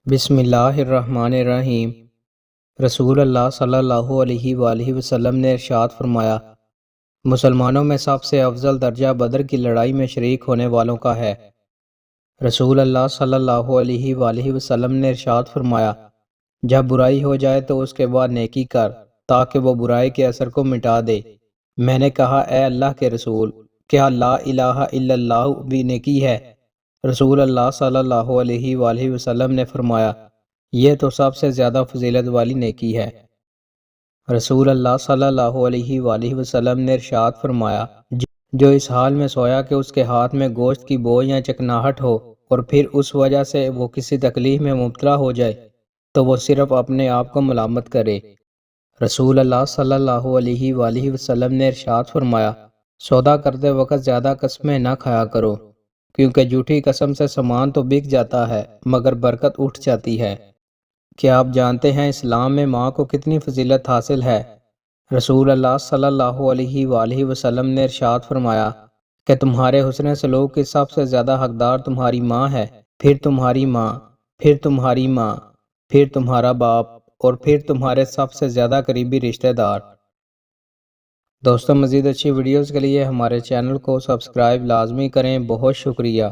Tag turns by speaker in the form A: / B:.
A: بسم اللہ الرحمن الرحیم۔ رسول اللہ صلی اللہ علیہ وآلہ وسلم نے ارشاد فرمایا، مسلمانوں میں سب سے افضل درجہ بدر کی لڑائی میں شریک ہونے والوں کا ہے۔ رسول اللہ صلی اللہ علیہ وآلہ وسلم نے ارشاد فرمایا، جب برائی ہو جائے تو اس کے بعد نیکی کر تاکہ وہ برائی کے اثر کو مٹا دے۔ میں نے کہا، اے اللہ کے رسول، کیا لا الہ الا اللہ بھی نیکی ہے؟ رسول اللہ صلی اللہ علیہ وآلہ وسلم نے فرمایا، یہ تو سب سے زیادہ فضیلت والی نیکی ہے۔ رسول اللہ صلی اللہ علیہ وآلہ وسلم نے ارشاد فرمایا، جو اس حال میں سویا کہ اس کے ہاتھ میں گوشت کی بو یا چکناہٹ ہو اور پھر اس وجہ سے وہ کسی تکلیف میں مبتلا ہو جائے تو وہ صرف اپنے آپ کو ملامت کرے۔ رسول اللہ صلی اللہ علیہ وآلہ وسلم نے ارشاد فرمایا، سودا کرتے وقت زیادہ قسمیں نہ کھایا کرو، کیونکہ جھوٹی قسم سے سامان تو بک جاتا ہے مگر برکت اٹھ جاتی ہے۔ کیا آپ جانتے ہیں اسلام میں ماں کو کتنی فضیلت حاصل ہے؟ رسول اللہ صلی اللہ علیہ وآلہ وسلم نے ارشاد فرمایا کہ تمہارے حسن سلوک کی سب سے زیادہ حقدار تمہاری ماں ہے، پھر تمہاری ماں، پھر تمہاری ماں، پھر تمہارا باپ اور پھر تمہارے سب سے زیادہ قریبی رشتہ دار۔ دوستوں، مزید اچھی ویڈیوز کے لیے ہمارے چینل کو سبسکرائب لازمی کریں۔ بہت شکریہ۔